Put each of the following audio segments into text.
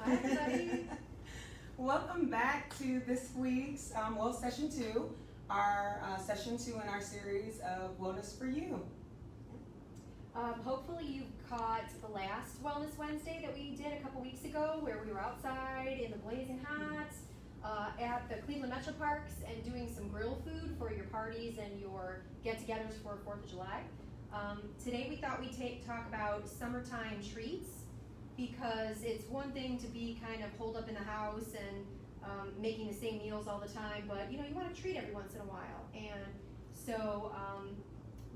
Hi, everybody. Welcome back to this week's, session 2, our session 2 in our series of Wellness for You. Hopefully you caught the last Wellness Wednesday that we did a couple weeks ago, where we were outside in the blazing hot at the Cleveland Metro Parks and doing some grill food for your parties and your get-togethers for 4th of July. Today we thought we'd talk about summertime treats, because it's one thing to be kind of holed up in the house and making the same meals all the time, but you want to treat every once in a while. And so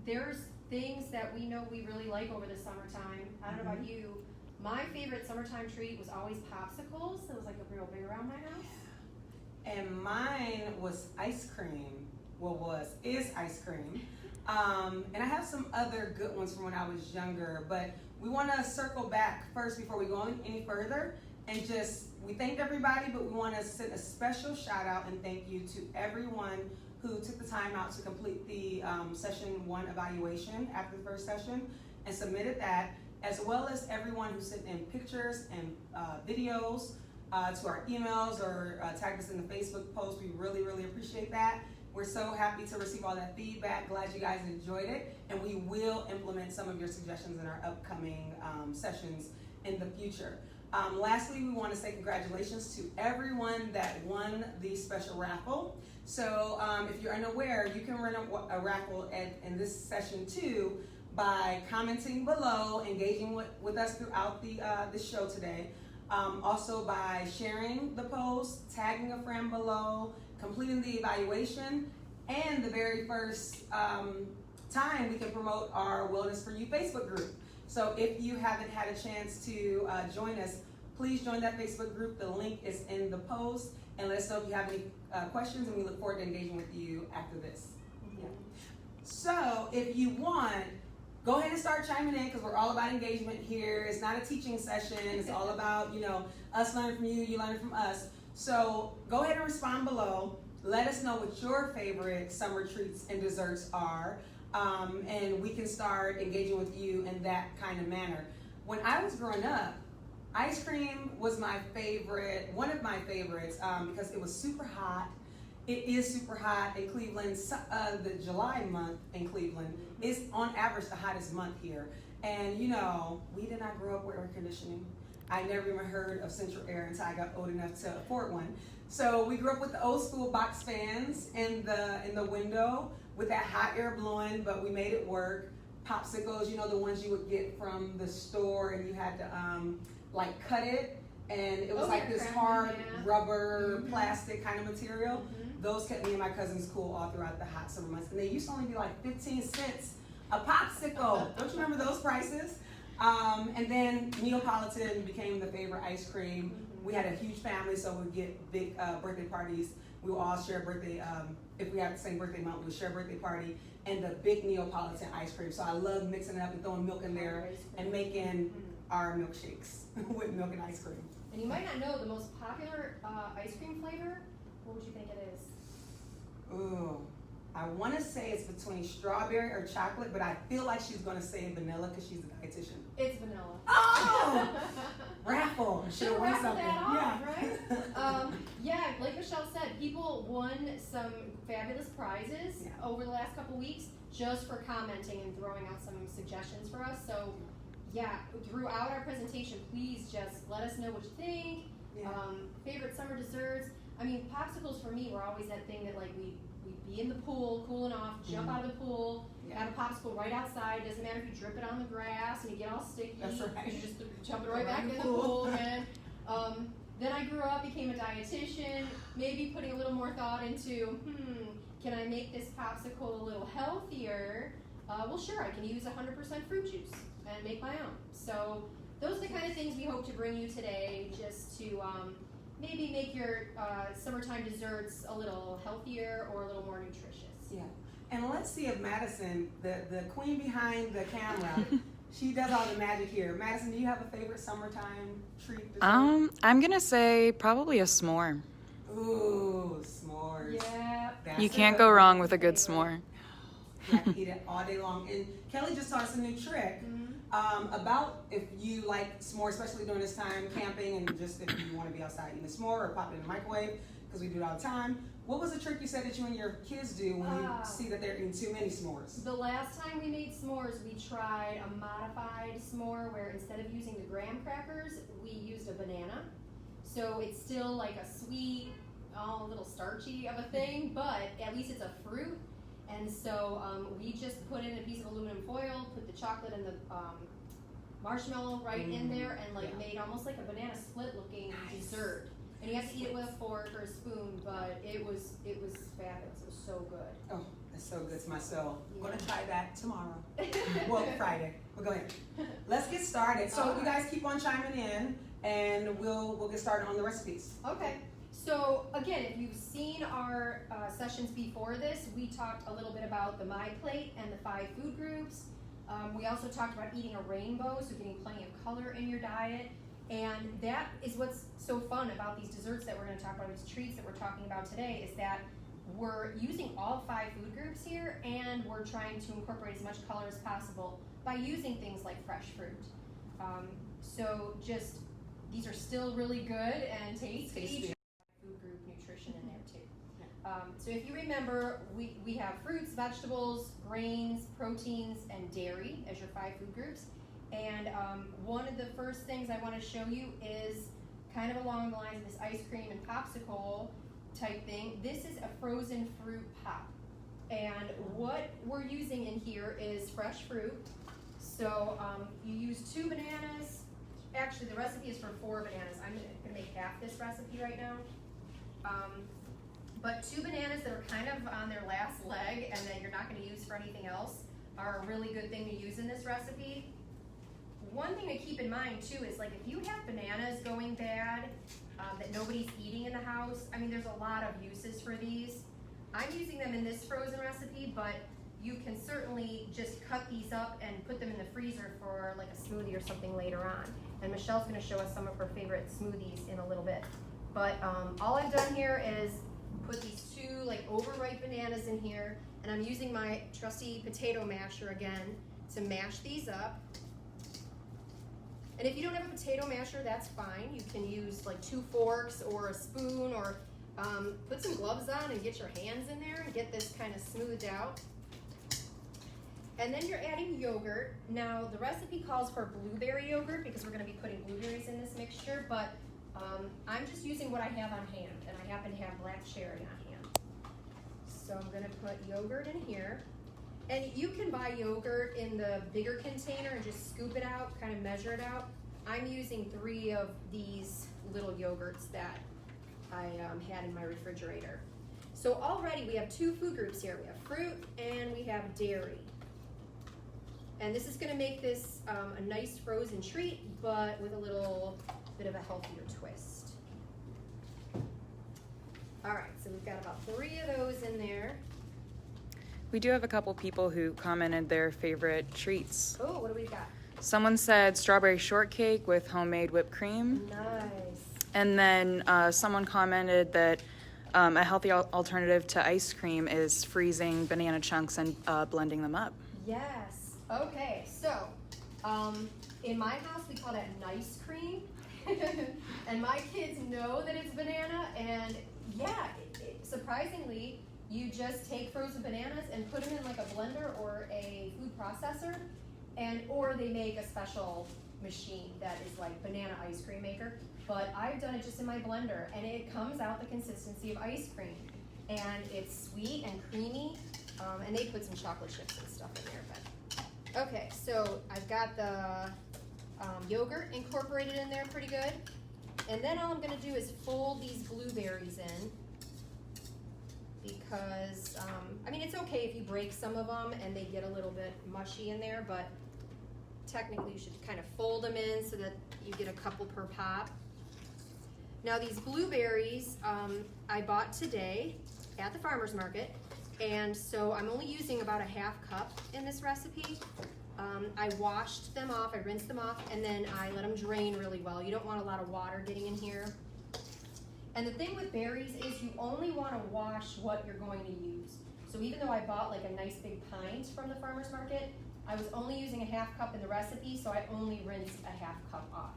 there's things that we know we really like over the summertime. I don't know about you. My favorite summertime treat was always popsicles. It was like a real big around my house. And mine was ice cream. Is ice cream. And I have some other good ones from when I was younger, but we want to circle back first before we go any further, and we thanked everybody, but we want to send a special shout out and thank you to everyone who took the time out to complete the session 1 evaluation after the first session and submitted that, as well as everyone who sent in pictures and videos to our emails or tagged us in the Facebook post. We really, really appreciate that. We're so happy to receive all that feedback. Glad you guys enjoyed it, and we will implement some of your suggestions in our upcoming sessions in the future. Lastly, we want to say congratulations to everyone that won the special raffle. So if you're unaware, you can run a raffle in this session too by commenting below, engaging with us throughout the show today. Also by sharing the post, tagging a friend below, completing the evaluation, and the very first time we can promote our Wellness for You Facebook group. So if you haven't had a chance to join us, please join that Facebook group. The link is in the post, and let us know if you have any questions, and we look forward to engaging with you after this. Yeah. So if you want, go ahead and start chiming in, because we're all about engagement here. It's not a teaching session. It's all about, us learning from you, you learning from us. So go ahead and respond below. Let us know what your favorite summer treats and desserts are, and we can start engaging with you in that kind of manner. When I was growing up, ice cream was one of my favorites, because it was super hot. It is super hot in Cleveland. The July month in Cleveland is on average the hottest month here. And we did not grow up with air conditioning. I never even heard of central air until I got old enough to afford one. So we grew up with the old school box fans in the window with that hot air blowing, but we made it work. Popsicles, the ones you would get from the store, and you had to cut it, and it was this hard rubber plastic kind of material. Those kept me and my cousins cool all throughout the hot summer months. And they used to only be like 15 cents a popsicle. Don't you remember those prices? And then Neapolitan became the favorite ice cream. We had a huge family, so we'd get big birthday parties. We would all share a birthday. If we had the same birthday month, we'd share a birthday party and the big Neapolitan ice cream. So I love mixing it up and throwing milk in there and making our milkshakes with milk and ice cream. And you might not know the most popular ice cream flavor. What would you think it is? Ooh, I want to say it's between strawberry or chocolate, but I feel like she's going to say vanilla because she's a dietitian. It's vanilla. Oh! Raffle. Should have won something. Right? Like Michelle said, people won some fabulous prizes over the last couple weeks just for commenting and throwing out some suggestions for us. So throughout our presentation, please just let us know what you think. Favorite summer desserts. I mean, popsicles for me were always that thing that we'd be in the pool, cooling off, jump out of the pool, have a popsicle right outside. Doesn't matter if you drip it on the grass and you get all sticky. That's right. You're just jumping right back in the pool again. Then I grew up, became a dietitian, maybe putting a little more thought into, can I make this popsicle a little healthier? Well, sure, I can use 100% fruit juice and make my own. So those are the kind of things we hope to bring you today, just to maybe make your summertime desserts a little healthier or a little more nutritious. Yeah. And let's see if Madison, the queen behind the camera, she does all the magic here. Madison, do you have a favorite summertime treat? I'm going to say probably a s'more. Ooh, s'mores. Yeah. You can't go wrong with a good s'more. You have to eat it all day long. And Kelly just taught us a new trick. about if you like s'more, especially during this time, camping, and just if you want to be outside eating a s'more or pop it in the microwave, because we do it all the time. What was the trick you said that you and your kids do when you see that they're eating too many s'mores? The last time we made s'mores, we tried a modified s'more where instead of using the graham crackers, we used a banana. So it's still like a sweet, a little starchy of a thing, but at least it's a fruit. And so we just put in a piece of aluminum foil, put the chocolate and the marshmallow right in there, and like made almost like a banana split looking dessert. And you have to eat it with a fork or a spoon, but it was fabulous. It was so good. Oh, that's so good to my soul. I'm gonna try that tomorrow. Well, Friday. But go ahead. Let's get started. So you guys keep on chiming in, and we'll get started on the recipes. Okay. So again, if you've seen our sessions before this, we talked a little bit about the My Plate and the 5 food groups. We also talked about eating a rainbow, so getting plenty of color in your diet. And that is what's so fun about these desserts that we're going to talk about, these treats that we're talking about today, is that we're using all 5 food groups here, and we're trying to incorporate as much color as possible by using things like fresh fruit. So just, these are still really good and tasty. Food group nutrition in there too. So if you remember, we have fruits, vegetables, grains, proteins, and dairy as your 5 food groups. And one of the first things I want to show you is kind of along the lines of this ice cream and popsicle type thing. This is a frozen fruit pop. And what we're using in here is fresh fruit. So you use 2 bananas. Actually, the recipe is for 4 bananas. I'm going to make half this recipe right now. But 2 bananas that are kind of on their last leg and that you're not going to use for anything else are a really good thing to use in this recipe. One thing to keep in mind too is, like, if you have bananas going bad that nobody's eating in the house, I mean, there's a lot of uses for these. I'm using them in this frozen recipe, but you can certainly just cut these up and put them in the freezer for like a smoothie or something later on. And Michelle's going to show us some of her favorite smoothies in a little bit. But all I've done here is put these 2 like overripe bananas in here, and I'm using my trusty potato masher again to mash these up. And if you don't have a potato masher, that's fine. You can use like 2 forks or a spoon, or put some gloves on and get your hands in there and get this kind of smoothed out. And then you're adding yogurt. Now the recipe calls for blueberry yogurt because we're going to be putting blueberries in this mixture, but I'm just using what I have on hand, and I happen to have black cherry on hand. So I'm going to put yogurt in here. And you can buy yogurt in the bigger container and just scoop it out, kind of measure it out. I'm using 3 of these little yogurts that I had in my refrigerator. So already we have 2 food groups here. We have fruit and we have dairy. And this is going to make this a nice frozen treat, but with a little bit of a healthier twist. All right, so we've got about 3 of those in there. We do have a couple people who commented their favorite treats. Oh, what do we got? Someone said strawberry shortcake with homemade whipped cream. Nice. And then someone commented that a healthy alternative to ice cream is freezing banana chunks and blending them up. Yes. Okay, so in my house we call that nice cream. And my kids know that it's banana, and yeah, surprisingly, you just take frozen bananas and put them in like a blender or a food processor, or they make a special machine that is like banana ice cream maker. But I've done it just in my blender, and it comes out the consistency of ice cream, and it's sweet and creamy, and they put some chocolate chips and stuff in there. But okay, so I've got the yogurt incorporated in there pretty good, and then all I'm going to do is fold these blueberries in. Because, I mean, it's okay if you break some of them and they get a little bit mushy in there, but technically you should kind of fold them in so that you get a couple per pop. Now these blueberries I bought today at the farmer's market, and so I'm only using about a half cup in this recipe. I washed them off, I rinsed them off, and then I let them drain really well. You don't want a lot of water getting in here. And the thing with berries is you only want to wash what you're going to use. So even though I bought like a nice big pint from the farmer's market, I was only using a half cup in the recipe, so I only rinsed a half cup off.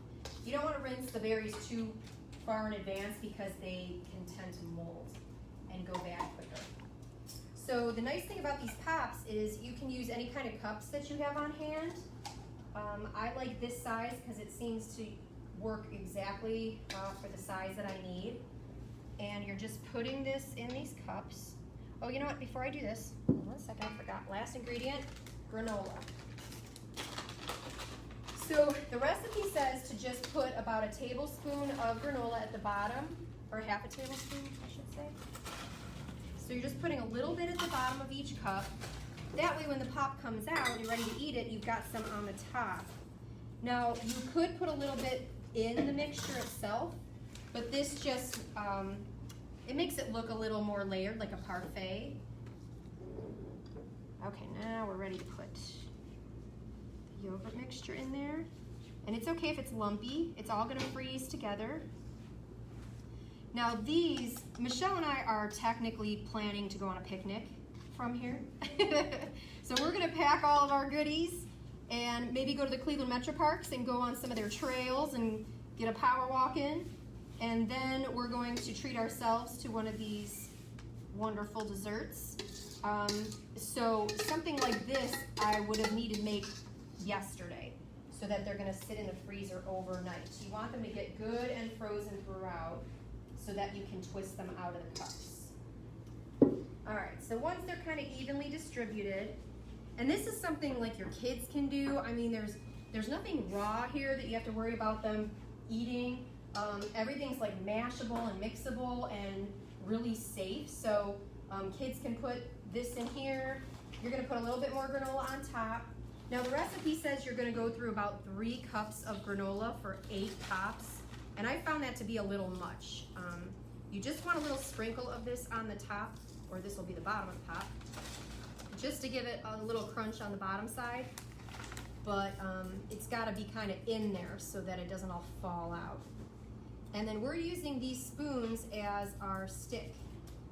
You don't want to rinse the berries too far in advance because they can tend to mold and go bad quicker. So the nice thing about these pops is you can use any kind of cups that you have on hand. I like this size because it seems to work exactly for the size that I need. And you're just putting this in these cups. Oh, you know what, before I do this, 1 second, I forgot. Last ingredient, granola. So the recipe says to just put about a tablespoon of granola at the bottom, or half a tablespoon, I should say. So you're just putting a little bit at the bottom of each cup. That way when the pop comes out and you're ready to eat it, you've got some on the top. Now, you could put a little bit in the mixture itself, but this just, it makes it look a little more layered, like a parfait. Okay, now we're ready to put the yogurt mixture in there. And it's okay if it's lumpy, it's all gonna freeze together. Now these, Michelle and I are technically planning to go on a picnic from here. So we're gonna pack all of our goodies and maybe go to the Cleveland Metro Parks and go on some of their trails and get a power walk in. And then we're going to treat ourselves to one of these wonderful desserts. So something like this I would have needed to make yesterday so that they're gonna sit in the freezer overnight. You want them to get good and frozen throughout so that you can twist them out of the cups. All right, so once they're kind of evenly distributed, and this is something like your kids can do. I mean, there's nothing raw here that you have to worry about them eating. Everything's like mashable and mixable and really safe. So kids can put this in here. You're gonna put a little bit more granola on top. Now the recipe says you're gonna go through about 3 cups of granola for 8 pops. And I found that to be a little much. You just want a little sprinkle of this on the top, or this will be the bottom of the pot, just to give it a little crunch on the bottom side. But it's gotta be kind of in there so that it doesn't all fall out. And then we're using these spoons as our stick.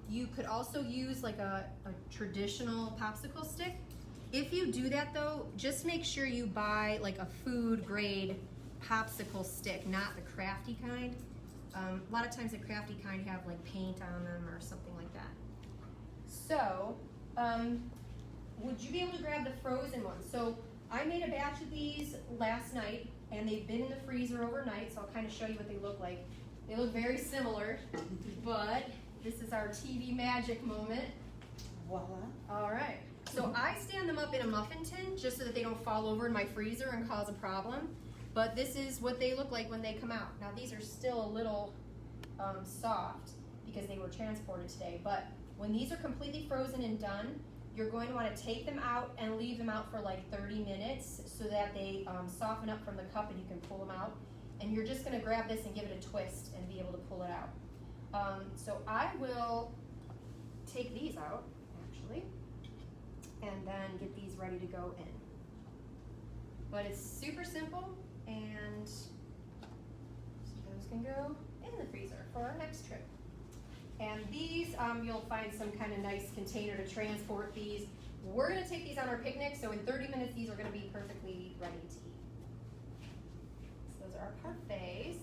You could also use like a traditional popsicle stick. If you do that though, just make sure you buy like a food grade popsicle stick, not the crafty kind. A lot of times the crafty kind have like paint on them or something like that. So, would you be able to grab the frozen ones? So I made a batch of these last night and they've been in the freezer overnight, so I'll kind of show you what they look like. They look very similar, but this is our TV magic moment. Voila. All right, so I stand them up in a muffin tin just so that they don't fall over in my freezer and cause a problem. But this is what they look like when they come out. Now these are still a little soft because they were transported today, but when these are completely frozen and done, you're going to want to take them out and leave them out for like 30 minutes so that they soften up from the cup and you can pull them out. And you're just going to grab this and give it a twist and be able to pull it out. So I will take these out, actually, and then get these ready to go in. But it's super simple, and those can go in the freezer for our next trip. And these, you'll find some kind of nice container to transport these. We're gonna take these on our picnic, so in 30 minutes, these are gonna be perfectly ready to eat. So those are our parfaits.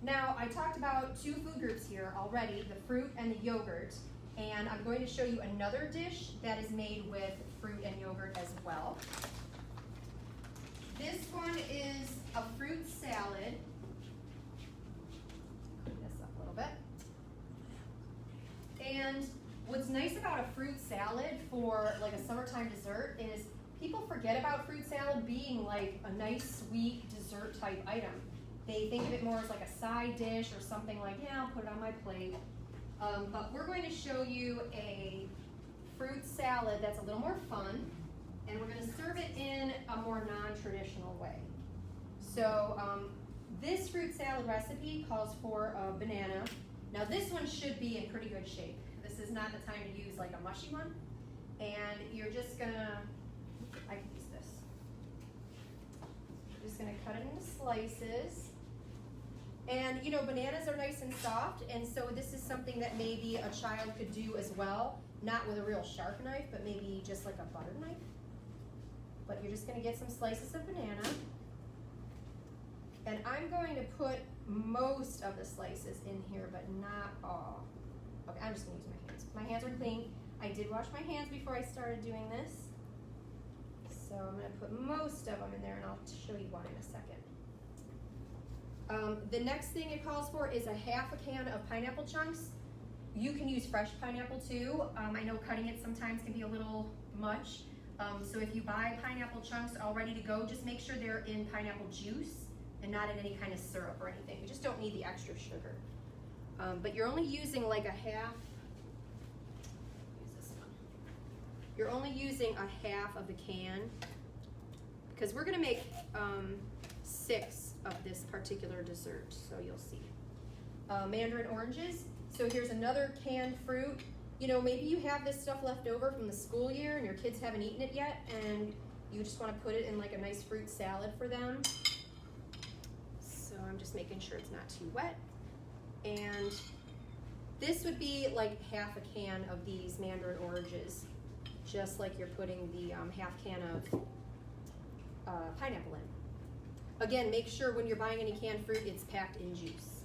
Now, I talked about 2 food groups here already, the fruit and the yogurt. And I'm going to show you another dish that is made with fruit and yogurt as well. This one is a fruit salad. Clean this up a little bit. And what's nice about a fruit salad for like a summertime dessert is people forget about fruit salad being like a nice sweet dessert type item. They think of it more as like a side dish or something like, yeah, I'll put it on my plate. But we're going to show you a fruit salad that's a little more fun, and we're going to serve it in a more non-traditional way. So this fruit salad recipe calls for a banana. Now this one should be in pretty good shape. This is not the time to use like a mushy one. And you're just gonna, I can use this. You're just gonna cut it into slices. And you know, bananas are nice and soft, and so this is something that maybe a child could do as well. Not with a real sharp knife, but maybe just like a butter knife. but you're just gonna get some slices of banana. And I'm going to put most of the slices in here, but not all. Okay, I'm just gonna use my hands. My hands are clean. I did wash my hands before I started doing this. So I'm gonna put most of them in there, and I'll show you why in a second. The next thing it calls for is a half a can of pineapple chunks. You can use fresh pineapple too. I know cutting it sometimes can be a little much. So if you buy pineapple chunks all ready to go, just make sure they're in pineapple juice and not in any kind of syrup or anything. We just don't need the extra sugar. But you're only using like a half, use this one. You're only using a half of the can because we're gonna make 6 of this particular dessert, so you'll see. Mandarin oranges. So here's another canned fruit. You know, maybe you have this stuff left over from the school year and your kids haven't eaten it yet, and you just want to put it in like a nice fruit salad for them. So I'm just making sure it's not too wet. And this would be like half a can of these mandarin oranges, just like you're putting the half can of pineapple in. Again, make sure when you're buying any canned fruit, it's packed in juice.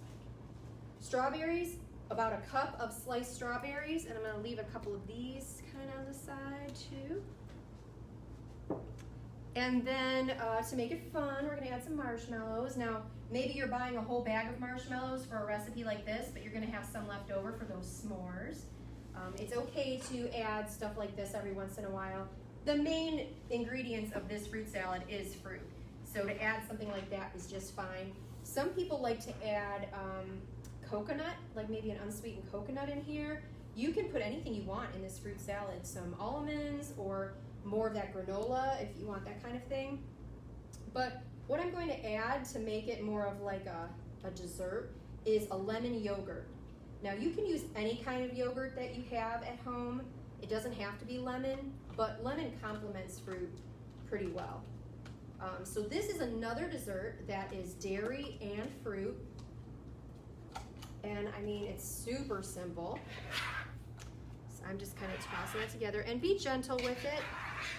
Strawberries, about a cup of sliced strawberries, and I'm gonna leave a couple of these kind of on the side too. And then to make it fun, we're gonna add some marshmallows. Now, maybe you're buying a whole bag of marshmallows for a recipe like this, but you're gonna have some left over for those s'mores. It's okay to add stuff like this every once in a while. The main ingredients of this fruit salad is fruit. So to add something like that is just fine. Some people like to add coconut, like maybe an unsweetened coconut in here. You can put anything you want in this fruit salad. Some almonds or more of that granola if you want that kind of thing. But what I'm going to add to make it more of like a dessert is a lemon yogurt. Now you can use any kind of yogurt that you have at home. It doesn't have to be lemon, but lemon complements fruit pretty well. So this is another dessert that is dairy and fruit. And I mean, it's super simple. So I'm just kind of tossing it together, and be gentle with it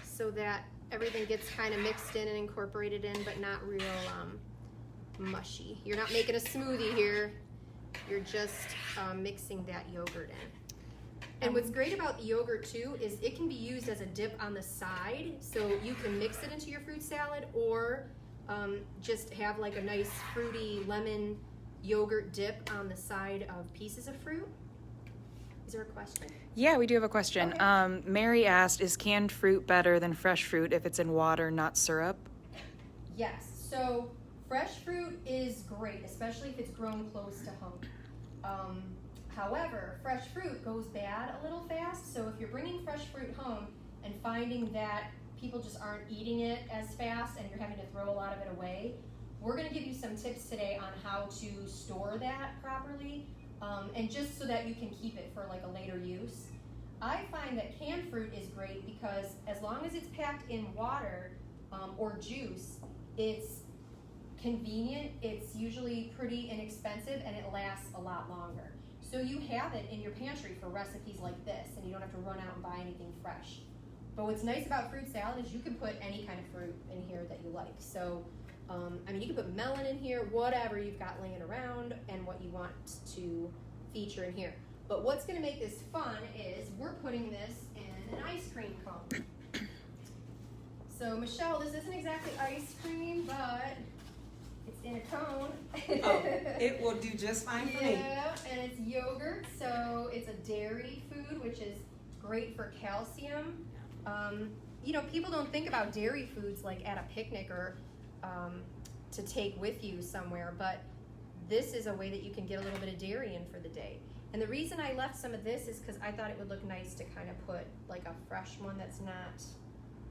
so that everything gets kind of mixed in and incorporated in, but not real mushy. You're not making a smoothie here. You're just mixing that yogurt in. And what's great about the yogurt too is it can be used as a dip on the side, so you can mix it into your fruit salad, or just have like a nice fruity lemon yogurt dip on the side of pieces of fruit. Is there a question? Yeah, we do have a question. Okay. Mary asked, is canned fruit better than fresh fruit if it's in water, not syrup? Yes, so fresh fruit is great, especially if it's grown close to home. However, fresh fruit goes bad a little fast, so if you're bringing fresh fruit home and finding that people just aren't eating it as fast and you're having to throw a lot of it away, we're going to give you some tips today on how to store that properly, and just so that you can keep it for like a later use. I find that canned fruit is great because as long as it's packed in water or juice, it's convenient, it's usually pretty inexpensive, and it lasts a lot longer. So you have it in your pantry for recipes like this, and you don't have to run out and buy anything fresh. But what's nice about fruit salad is you can put any kind of fruit in here that you like. So, I mean, you can put melon in here, whatever you've got laying around and what you want to feature in here. But what's gonna make this fun is we're putting this in an ice cream cone. So Michelle, this isn't exactly ice cream, but it's in a cone. Oh, it will do just fine for me. Yeah, and it's yogurt, so it's a dairy food, which is great for calcium. You know, people don't think about dairy foods like at a picnic or to take with you somewhere, but this is a way that you can get a little bit of dairy in for the day. And the reason I left some of this is because I thought it would look nice to kind of put like a fresh one that's not,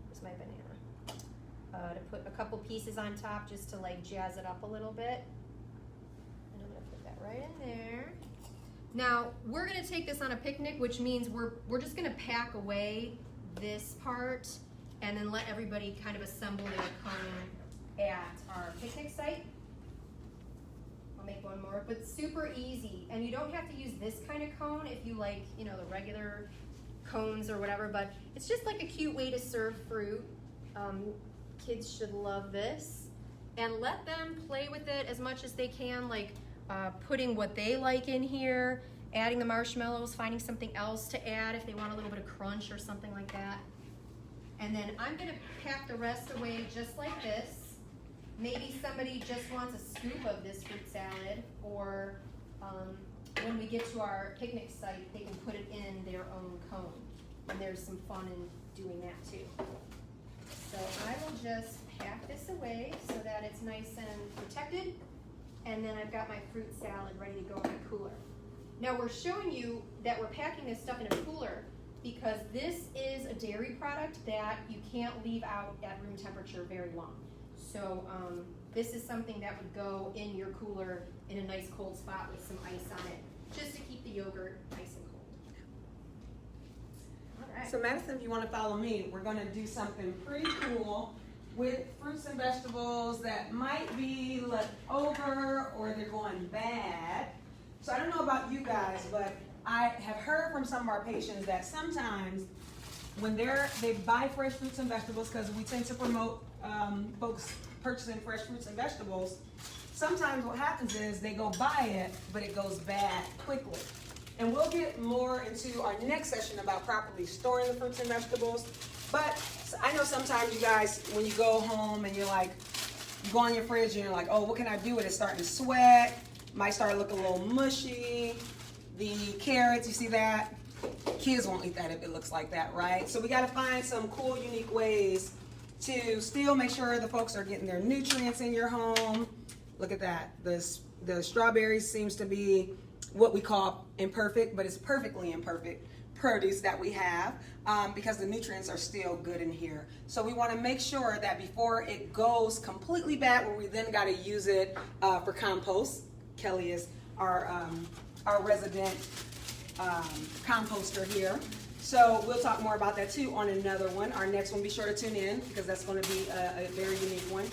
where's my banana? To put a couple pieces on top just to like jazz it up a little bit. And I'm gonna put that right in there. Now, we're gonna take this on a picnic, which means we're just gonna pack away this part and then let everybody kind of assemble their cone at our picnic site. I'll make one more, but super easy. And you don't have to use this kind of cone if you like, you know, the regular cones or whatever, but it's just like a cute way to serve fruit. Kids should love this. And let them play with it as much as they can, like putting what they like in here, adding the marshmallows, finding something else to add if they want a little bit of crunch or something like that. And then I'm gonna pack the rest away just like this. Maybe somebody just wants a scoop of this fruit salad, or when we get to our picnic site, they can put it in their own cone. And there's some fun in doing that too. So I will just pack this away so that it's nice and protected. And then I've got my fruit salad ready to go in my cooler. Now we're showing you that we're packing this stuff in a cooler because this is a dairy product that you can't leave out at room temperature very long. So this is something that would go in your cooler in a nice cold spot with some ice on it, just to keep the yogurt nice and cold. All right. So Madison, if you want to follow me, we're going to do something pretty cool with fruits and vegetables that might be left over or they're going bad. So I don't know about you guys, but I have heard from some of our patients that sometimes when they buy fresh fruits and vegetables, because we tend to promote folks purchasing fresh fruits and vegetables, sometimes what happens is they go buy it, but it goes bad quickly. And we'll get more into our next session about properly storing the fruits and vegetables. But I know sometimes you guys, when you go home and you're like, you go on your fridge and you're like, oh, what can I do with it? It's starting to sweat, might start looking a little mushy. The carrots, you see that? Kids won't eat that if it looks like that, right? So we gotta find some cool, unique ways to still make sure the folks are getting their nutrients in your home. Look at that. The strawberries seems to be what we call imperfect, but it's perfectly imperfect produce that we have because the nutrients are still good in here. So we want to make sure that before it goes completely bad, where we then got to use it for compost. Kelly is our resident composter here. So we'll talk more about that too on another one. Our next one, be sure to tune in because that's going to be a very unique one.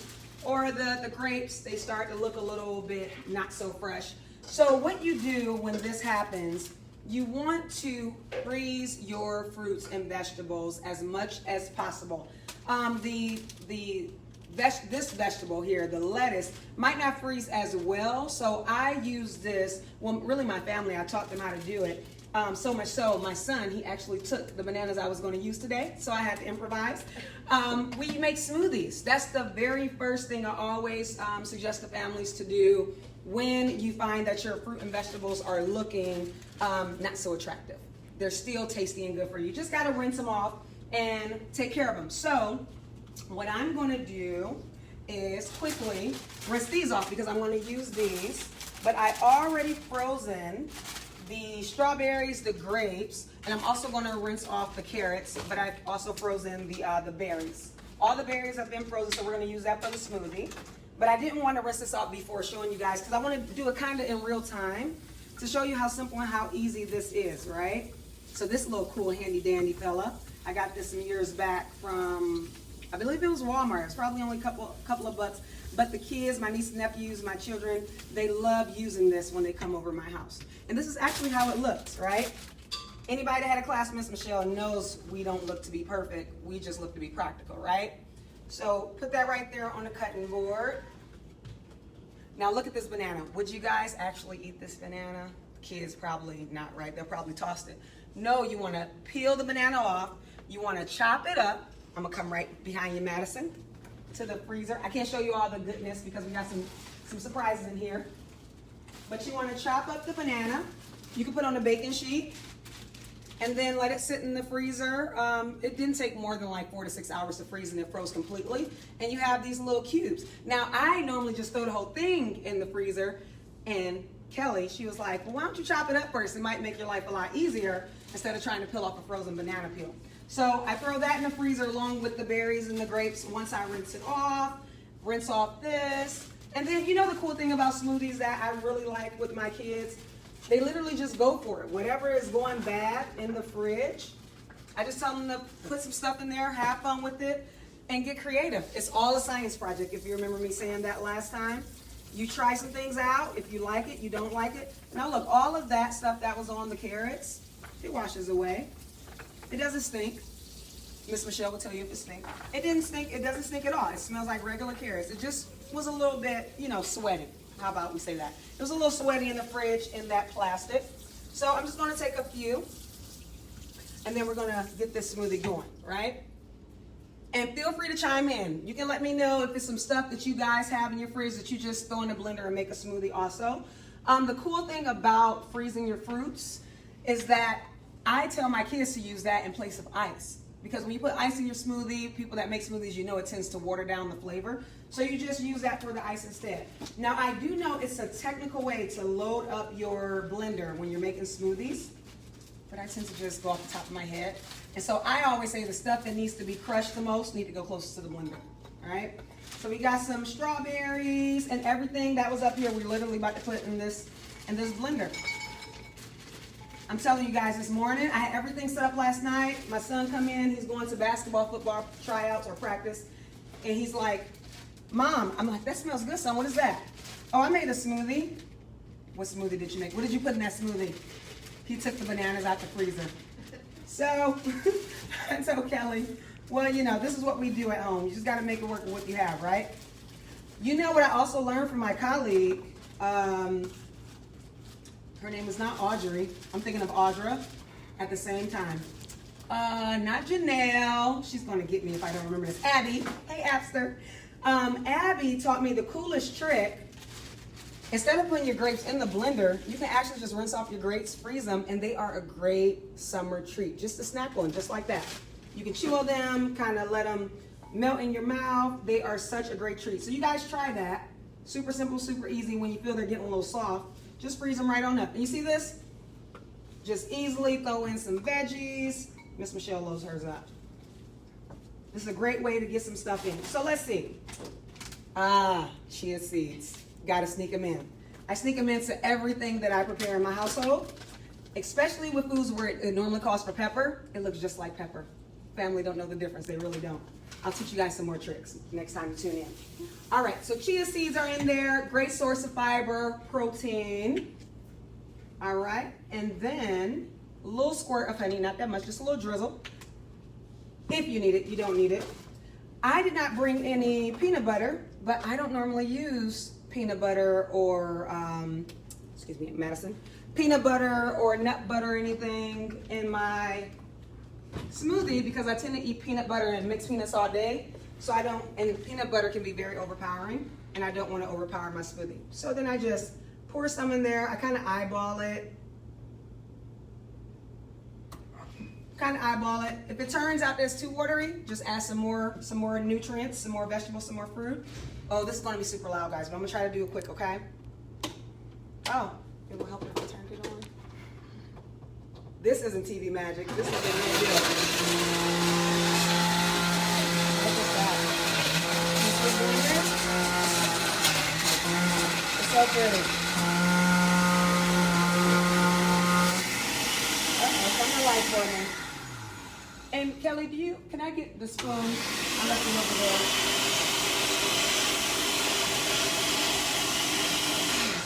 Or the grapes, they start to look a little bit not so fresh. So what you do when this happens, you want to freeze your fruits and vegetables as much as possible. This vegetable here, the lettuce, might not freeze as well. So I use this, well, really my family, I taught them how to do it. So much so, my son, he actually took the bananas I was going to use today, so I had to improvise. We make smoothies. That's the very first thing I always suggest to families to do when you find that your fruit and vegetables are looking not so attractive. They're still tasty and good for you. You just got to rinse them off and take care of them. So what I'm going to do is quickly rinse these off because I'm going to use these, but I already frozen the strawberries, the grapes, and I'm also going to rinse off the carrots, but I've also frozen the berries. All the berries have been frozen, so we're going to use that for the smoothie. But I didn't want to rinse this off before showing you guys because I want to do it kind of in real time to show you how simple and how easy this is, right? So this little cool handy dandy fella, I got this some years back from, I believe it was Walmart. It's probably only a couple of bucks. But the kids, my nieces and nephews, my children, they love using this when they come over my house. And this is actually how it looks, right? Anybody that had a class, Miss Michelle, knows we don't look to be perfect. We just look to be practical, right? So put that right there on the cutting board. Now look at this banana. Would you guys actually eat this banana? Kids probably not, right? They'll probably toss it. No, you want to peel the banana off. You want to chop it up. I'm going to come right behind you, Madison, to the freezer. I can't show you all the goodness because we got some surprises in here. But you want to chop up the banana. You can put on a baking sheet and then let it sit in the freezer. It didn't take more than like 4 to 6 hours to freeze and it froze completely. And you have these little cubes. Now, I normally just throw the whole thing in the freezer. And Kelly, she was like, well, why don't you chop it up first? It might make your life a lot easier instead of trying to peel off a frozen banana peel. So I throw that in the freezer along with the berries and the grapes. Once I rinse it off, rinse off this. And then, you know the cool thing about smoothies that I really like with my kids? They literally just go for it. Whatever is going bad in the fridge, I just tell them to put some stuff in there, have fun with it, and get creative. It's all a science project, if you remember me saying that last time. You try some things out. If you like it, you don't like it. Now look, all of that stuff that was on the carrots, it washes away. It doesn't stink. Miss Michelle will tell you if it stinks. It didn't stink. It doesn't stink at all. It smells like regular carrots. It just was a little bit, sweaty. How about we say that? It was a little sweaty in the fridge in that plastic. So I'm just going to take a few, and then we're going to get this smoothie going, right? And feel free to chime in. You can let me know if it's some stuff that you guys have in your fridge that you just throw in the blender and make a smoothie also. The cool thing about freezing your fruits is that I tell my kids to use that in place of ice. Because when you put ice in your smoothie, people that make smoothies, it tends to water down the flavor. So you just use that for the ice instead. Now, I do know it's a technical way to load up your blender when you're making smoothies, but I tend to just go off the top of my head. And so I always say the stuff that needs to be crushed the most need to go closest to the blender, all right? So we got some strawberries and everything that was up here. We're literally about to put in this blender. I'm telling you guys, this morning, I had everything set up last night. My son come in, he's going to basketball, football tryouts or practice. And he's like, Mom, I'm like, that smells good, son. What is that? Oh, I made a smoothie. What smoothie did you make? What did you put in that smoothie? He took the bananas out the freezer. So I told Kelly, well, this is what we do at home. You just got to make it work with what you have, right? You know what I also learned from my colleague? Her name is not Audrey. I'm thinking of Audra at the same time. Not Janelle. She's going to get me if I don't remember this. Abby. Hey, Abster. Abby taught me the coolest trick. Instead of putting your grapes in the blender, you can actually just rinse off your grapes, freeze them, and they are a great summer treat. Just a snack on, just like that. You can chew on them, kind of let them melt in your mouth. They are such a great treat. So you guys try that. Super simple, super easy. When you feel they're getting a little soft, just freeze them right on up. And you see this? Just easily throw in some veggies. Miss Michelle loads hers up. This is a great way to get some stuff in. So let's see. Chia seeds. Gotta sneak them in. I sneak them into everything that I prepare in my household, especially with foods where it normally calls for pepper. It looks just like pepper. Family don't know the difference. They really don't. I'll teach you guys some more tricks next time you tune in. All right, so chia seeds are in there. Great source of fiber, protein. All right, and then a little squirt of honey, not that much, just a little drizzle. If you need it, you don't need it. I did not bring any peanut butter, but I don't normally use peanut butter or, excuse me, Madison, peanut butter or nut butter or anything in my smoothie because I tend to eat peanut butter and mixed peanuts all day. So I don't, and peanut butter can be very overpowering and I don't want to overpower my smoothie. So then I just pour some in there. I kind of eyeball it. If it turns out that's too watery, just add some more nutrients, some more vegetables, some more fruit. Oh, this is going to be super loud, guys, but I'm going to try to do it quick, okay? Oh, it will help if I turn it on. This isn't TV magic. This is the real deal. Look at that. You see the blender? It's so pretty. Turn the light for me. And Kelly, can I get the spoon? I left it over there.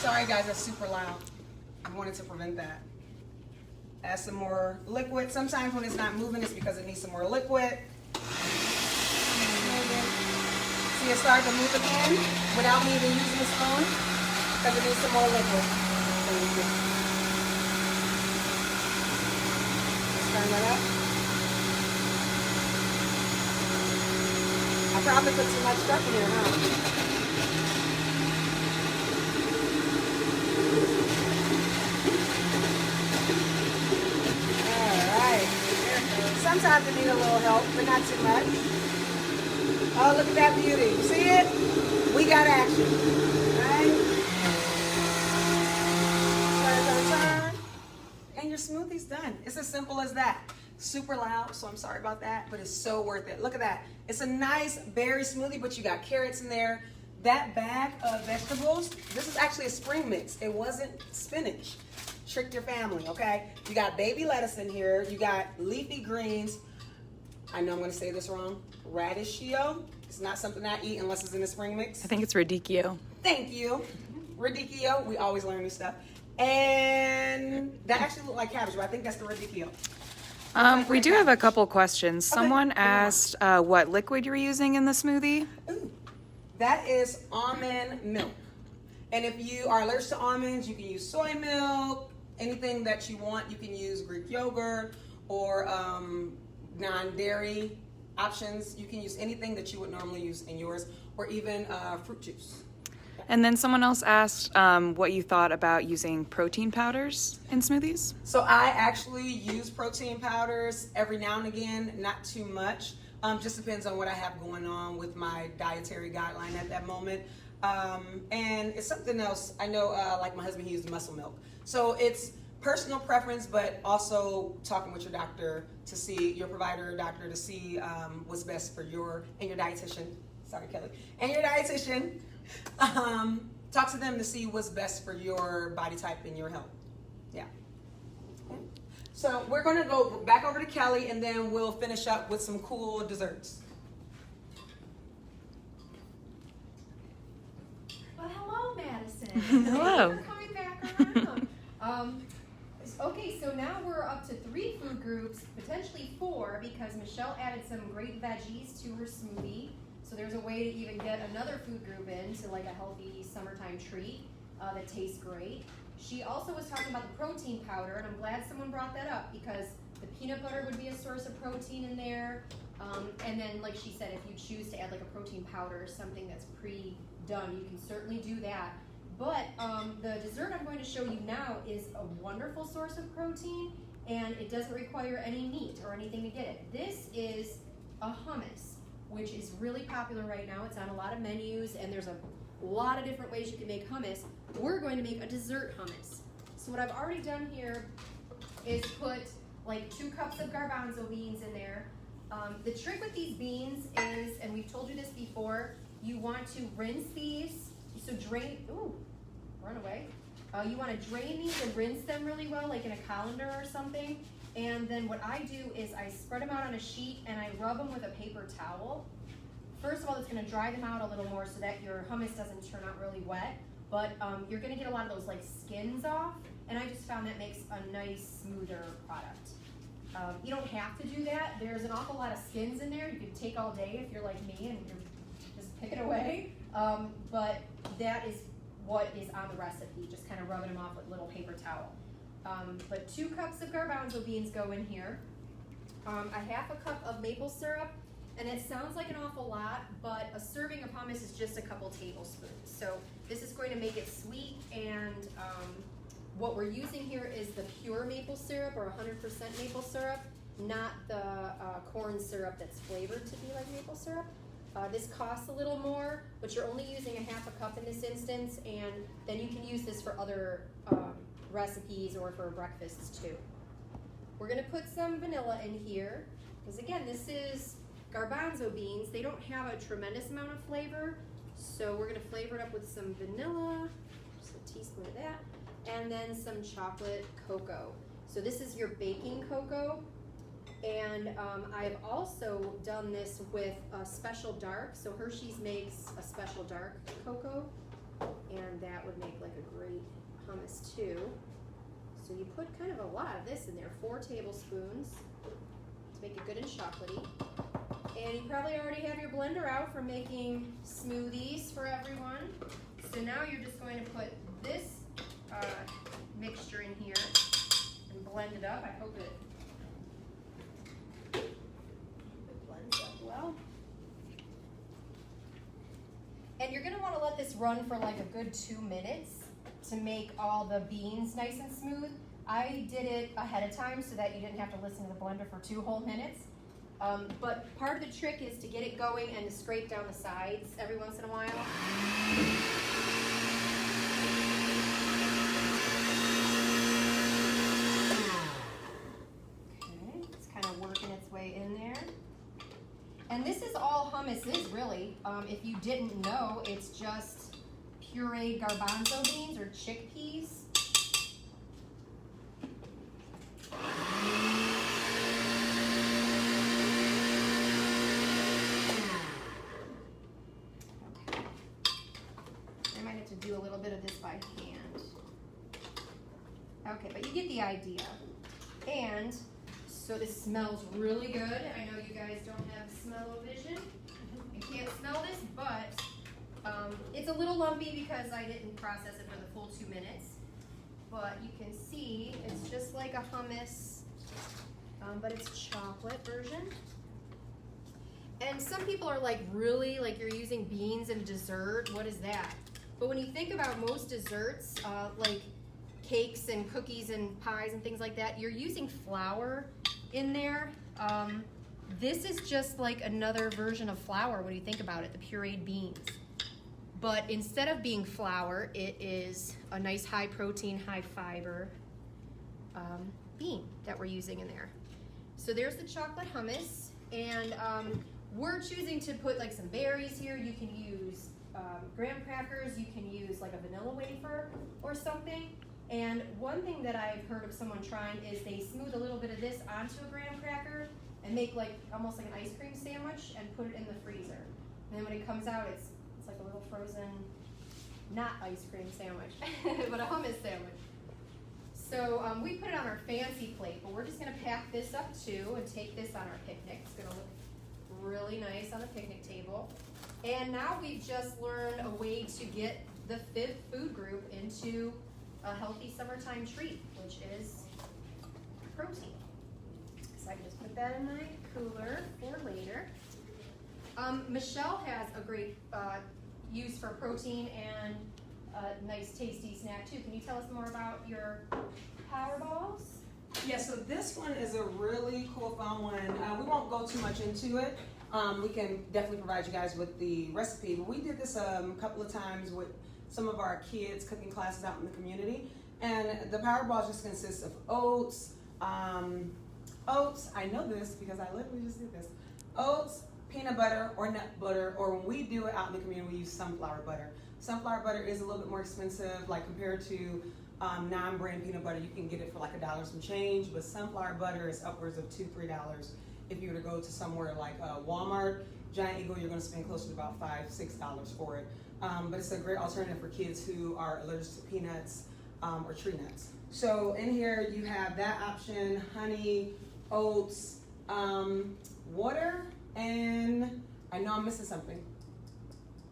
Sorry guys, that's super loud. I wanted to prevent that. Add some more liquid. Sometimes when it's not moving, it's because it needs some more liquid. See it start to move again without me even using the spoon because it needs some more liquid. Let's turn that up. I probably put too much stuff in here, huh? Alright. Sometimes it needs a little help, but not too much. Oh, look at that beauty. You see it? We got action. Right? Turn. And your smoothie's done. It's as simple as that. Super loud, so I'm sorry about that, but it's so worth it. Look at that. It's a nice berry smoothie, but you got carrots in there. That bag of vegetables, this is actually a spring mix. It wasn't spinach. Tricked your family, okay? You got baby lettuce in here. You got leafy greens. I know I'm going to say this wrong. Radicchio. It's not something I eat unless it's in a spring mix. I think it's radicchio. Thank you. Radicchio. We always learn new stuff. And that actually looked like cabbage, but I think that's the radicchio. We do have a couple questions. Okay, Someone go on. asked what liquid you're using in the smoothie. Ooh, that is almond milk. And if you are allergic to almonds, you can use soy milk, anything that you want. You can use Greek yogurt or non-dairy options. You can use anything that you would normally use in yours, or even fruit juice. And then someone else asked what you thought about using protein powders in smoothies. So I actually use protein powders every now and again, not too much. Just depends on what I have going on with my dietary guideline at that moment. And it's something else. I know, like my husband, he used muscle milk. So it's personal preference, but also talking with your doctor to see, your provider or doctor to see what's best for your, and your dietitian. Sorry, Kelly. And your dietitian. Talk to them to see what's best for your body type and your health. Yeah. Okay. So we're going to go back over to Kelly, and then we'll finish up with some cool desserts. Well, hello, Madison. Hello. Thanks for coming back around. Okay, so now we're up to 3 food groups, potentially 4, because Michelle added some great veggies to her smoothie. So there's a way to even get another food group in to like a healthy summertime treat that tastes great. She also was talking about the protein powder, and I'm glad someone brought that up because the peanut butter would be a source of protein in there. And then, like she said, if you choose to add like a protein powder or something that's pre-done, you can certainly do that. But the dessert I'm going to show you now is a wonderful source of protein, and it doesn't require any meat or anything to get it. This is a hummus, which is really popular right now. It's on a lot of menus, and there's a lot of different ways you can make hummus. We're going to make a dessert hummus. So what I've already done here is put like 2 cups of garbanzo beans in there. The trick with these beans is, and we've told you this before, you want to rinse these. So drain, ooh, run away. You want to drain these and rinse them really well, like in a colander or something. And then what I do is I spread them out on a sheet and I rub them with a paper towel. First of all, it's going to dry them out a little more so that your hummus doesn't turn out really wet. But you're going to get a lot of those like skins off. And I just found that makes a nice, smoother product. You don't have to do that. There's an awful lot of skins in there. You can take all day if you're like me and you're just pick it away. But that is what is on the recipe, just kind of rubbing them off with a little paper towel. But 2 cups of garbanzo beans go in here. A 1/2 cup of maple syrup, and it sounds like an awful lot, but a serving of hummus is just a couple tablespoons. So this is going to make it sweet, and what we're using here is the pure maple syrup or 100% maple syrup, not the corn syrup that's flavored to be like maple syrup. This costs a little more, but you're only using a 1/2 cup in this instance, and then you can use this for other recipes or for breakfasts too. We're going to put some vanilla in here, because again, this is garbanzo beans. They don't have a tremendous amount of flavor, so we're going to flavor it up with some vanilla, just a teaspoon of that, and then some chocolate cocoa. So this is your baking cocoa. And I've also done this with a special dark. So Hershey's makes a special dark cocoa, and that would make like a great hummus too. So you put kind of a lot of this in there, 4 tablespoons to make it good and chocolatey. And you probably already have your blender out for making smoothies for everyone. So now you're just going to put this mixture in here and blend it up. I hope it blends up well. And you're going to want to let this run for like a good 2 minutes to make all the beans nice and smooth. I did it ahead of time so that you didn't have to listen to the blender for 2 whole minutes. But part of the trick is to get it going and to scrape down the sides every once in a while. Okay, it's kind of working its way in there. And this is all hummus is really. If you didn't know, it's just pureed garbanzo beans or chickpeas. Okay. I might have to do a little bit of this by hand. Okay, but you get the idea. And So this smells really good. I know you guys don't have smell-o-vision and can't smell this, but it's a little lumpy because I didn't process it for the full 2 minutes. But you can see it's just like a hummus, but it's chocolate version. And some people are like, really? Like you're using beans in dessert? What is that? But when you think about most desserts, like cakes and cookies and pies and things like that, you're using flour in there. This is just like another version of flour when you think about it, the pureed beans. But instead of being flour, it is a nice high protein, high fiber bean that we're using in there. So there's the chocolate hummus, and we're choosing to put like some berries here. You can use graham crackers, you can use like a vanilla wafer or something. And one thing that I've heard of someone trying is they smooth a little bit of this onto a graham cracker and make like almost like an ice cream sandwich and put it in the freezer. And then when it comes out, it's like a little frozen, not ice cream sandwich, but a hummus sandwich. So we put it on our fancy plate, but we're just gonna pack this up too and take this on our picnic. It's gonna look really nice on the picnic table. And now we've just learned a way to get the 5th food group into a healthy summertime treat, which is protein. So I can just put that in my cooler for later. Michelle has a great use for protein and a nice tasty snack too. Can you tell us more about your power balls? Yeah, so this one is a really cool, fun one. We won't go too much into it. We can definitely provide you guys with the recipe, but we did this a couple of times with some of our kids' cooking classes out in the community. And the power balls just consist of oats, I know this because I literally just did this, oats, peanut butter or nut butter, or when we do it out in the community, we use sunflower butter. Sunflower butter is a little bit more expensive, like compared to non-brand peanut butter. You can get it for like $1 some change, but sunflower butter is upwards of $2-3. If you were to go to somewhere like Walmart, Giant Eagle, you're going to spend closer to about $5-6 for it. But it's a great alternative for kids who are allergic to peanuts or tree nuts. So in here you have that option: honey, oats, water, and I know I'm missing something.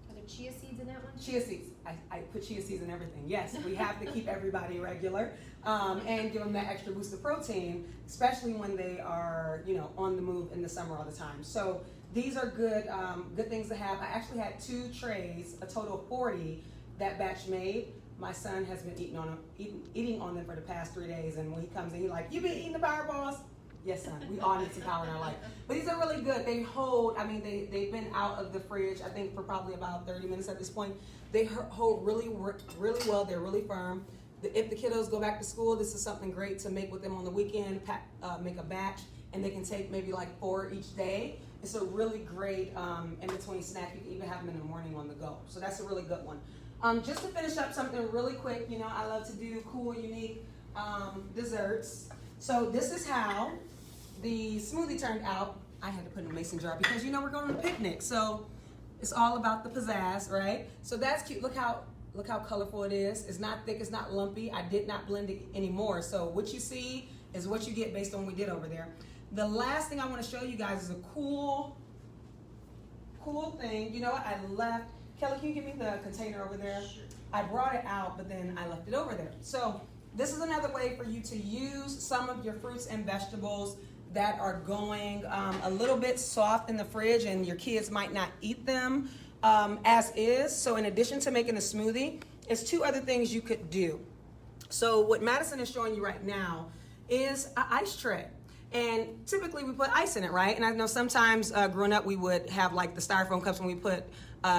Are there chia seeds in that one? Chia seeds. I put chia seeds in everything. Yes, we have to keep everybody regular and give them that extra boost of protein, especially when they are, on the move in the summer all the time. So these are good, good things to have. I actually had 2 trays, a total of 40 that batch made. My son has been eating on them for the past 3 days, and when he comes in, he's like, "You been eating the power balls?" Yes, son. We all need some power in our life. But these are really good. They hold. I mean, they've been out of the fridge, I think, for probably about 30 minutes at this point. They hold really well. They're really firm. If the kiddos go back to school, this is something great to make with them on the weekend. Make a batch, and they can take maybe like 4 each day. It's a really great in between snack. You can even have them in the morning on the go. So that's a really good one. Just to finish up something really quick, I love to do cool, unique desserts. So this is how the smoothie turned out. I had to put in a mason jar because we're going on a picnic. So it's all about the pizzazz, right? So that's cute. Look how colorful it is. It's not thick, it's not lumpy. I did not blend it anymore. So what you see is what you get based on what we did over there. The last thing I want to show you guys is a cool thing. You know what? I left. Kelly, can you give me the container over there? Sure. I brought it out, but then I left it over there. So this is another way for you to use some of your fruits and vegetables that are going a little bit soft in the fridge, and your kids might not eat them as is. So in addition to making a smoothie, it's 2 other things you could do. So what Madison is showing you right now is an ice tray. And typically we put ice in it, right? And I know sometimes growing up we would have like the styrofoam cups when we put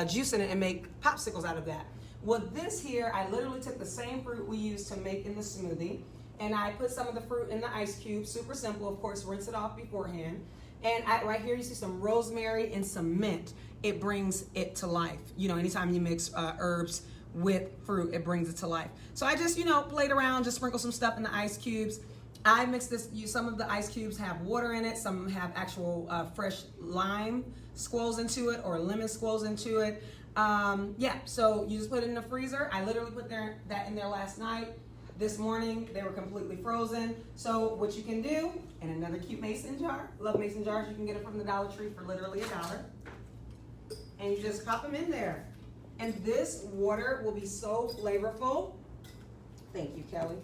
juice in it and make popsicles out of that. Well, this here, I literally took the same fruit we used to make in the smoothie, and I put some of the fruit in the ice cube. Super simple, of course, rinse it off beforehand. And right here you see some rosemary and some mint. It brings it to life. Anytime you mix herbs with fruit, it brings it to life. So I just, played around, just sprinkle some stuff in the ice cubes. I mixed this, some of the ice cubes have water in it, some have actual fresh lime squirrels into it or lemon squirrels into it. So you just put it in the freezer. I literally put that in there last night. This morning, they were completely frozen. So what you can do, and another cute mason jar, love mason jars, you can get it from the Dollar Tree for literally $1. And you just pop them in there. And this water will be so flavorful. Thank you, Kelly.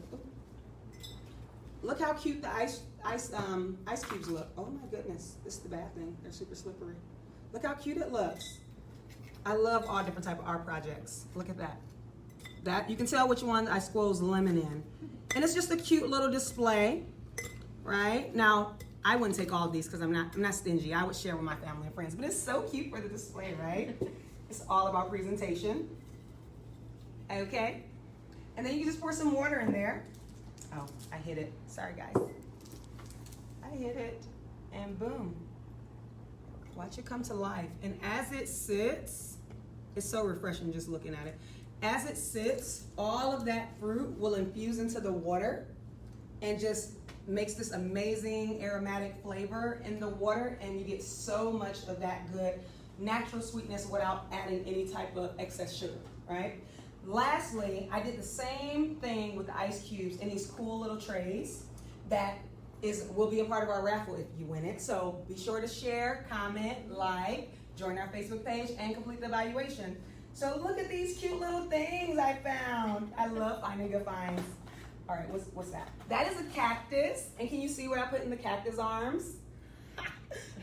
Look how cute the ice cubes look. Oh my goodness, this is the bad thing. They're super slippery. Look how cute it looks. I love all different type of art projects. Look at that. That you can tell which one I squoze lemon in. And it's just a cute little display, right? Now, I wouldn't take all of these because I'm not stingy. I would share with my family and friends, but it's so cute for the display, right? It's all about presentation. Okay? And then you can just pour some water in there. Oh, I hit it. Sorry, guys. I hit it, and boom. Watch it come to life. And as it sits, it's so refreshing just looking at it. As it sits, all of that fruit will infuse into the water and just makes this amazing aromatic flavor in the water, and you get so much of that good natural sweetness without adding any type of excess sugar, right? Lastly, I did the same thing with the ice cubes in these cool little trays that will be a part of our raffle if you win it. So be sure to share, comment, like, join our Facebook page, and complete the evaluation. So look at these cute little things I found. I love finding good finds. All right, what's that? That is a cactus. And can you see what I put in the cactus arms?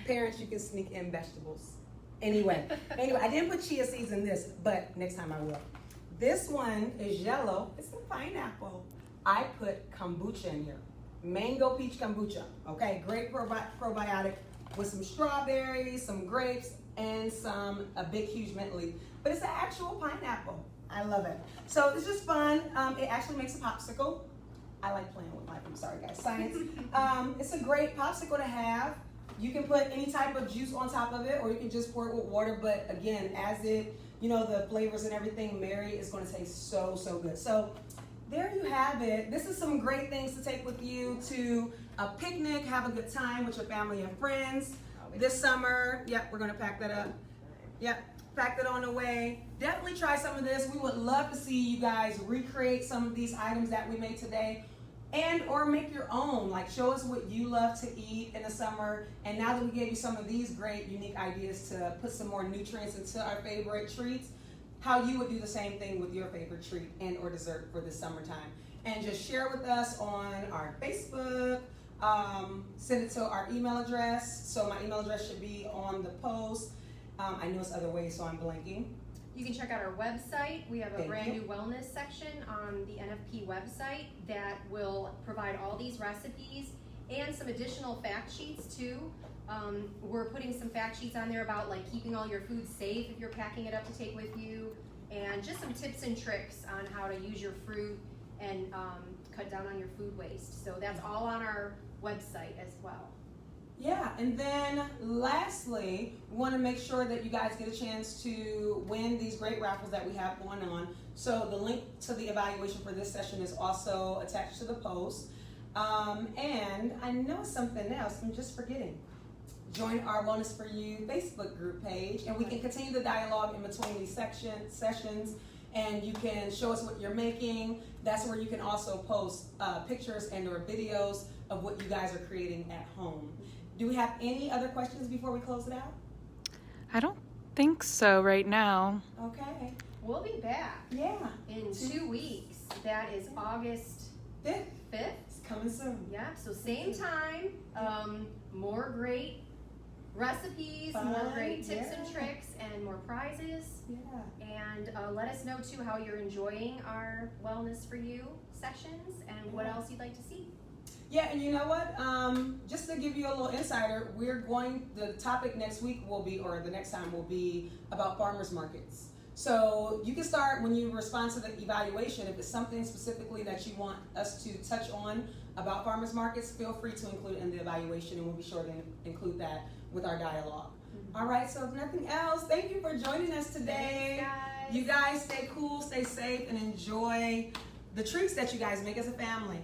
Parents, you can sneak in vegetables. Anyway, I didn't put chia seeds in this, but next time I will. This one is yellow. It's a pineapple. I put kombucha in here. Mango peach kombucha. Okay, great probiotic with some strawberries, some grapes, and a big huge mint leaf. But it's an actual pineapple. I love it. So it's just fun. It actually makes a popsicle. I like playing with life. I'm sorry, guys. Science. It's a great popsicle to have. You can put any type of juice on top of it, or you can just pour it with water. But again, as it, the flavors and everything marry, it's going to taste so, so good. So there you have it. This is some great things to take with you to a picnic, have a good time with your family and friends. This summer, yep, we're going to pack that up. Yep, pack that on the way. Definitely try some of this. We would love to see you guys recreate some of these items that we made today, and or make your own. Like, show us what you love to eat in the summer. And now that we gave you some of these great unique ideas to put some more nutrients into our favorite treats, how you would do the same thing with your favorite treat and or dessert for this summertime. And just share with us on our Facebook. Send it to our email address. So my email address should be on the post. I know it's other ways, so I'm blanking. You can check out our website. We have a brand new wellness section on the NFP website that will provide all these recipes and some additional fact sheets too. We're putting some fact sheets on there about like keeping all your food safe if you're packing it up to take with you, and just some tips and tricks on how to use your fruit and cut down on your food waste. So that's all on our website as well. Yeah, and then lastly, we want to make sure that you guys get a chance to win these great raffles that we have going on. So the link to the evaluation for this session is also attached to the post. And I know something else, I'm just forgetting. Join our Wellness for You Facebook group page, and we can continue the dialogue in between these sessions, and you can show us what you're making. That's where you can also post pictures and or videos of what you guys are creating at home. Do we have any other questions before we close it out? I don't think so right now. Okay. We'll be back in 2 weeks. That is August 5th. 5th. It's coming soon. Yeah, so same time, more great recipes, Fun, more great tips and yeah. tricks, and more prizes. Yeah. And let us know too how you're enjoying our Wellness for You sessions and what else you'd like to see. Yeah, and you know what? Just to give you a little insider, the topic next week will be, or the next time will be about farmers markets. So you can start when you respond to the evaluation. If it's something specifically that you want us to touch on about farmers markets, feel free to include it in the evaluation, and we'll be sure to include that with our dialogue. All right, so if nothing else, thank you for joining us today. Thanks, guys. You guys stay cool, stay safe, and enjoy the treats that you guys make as a family.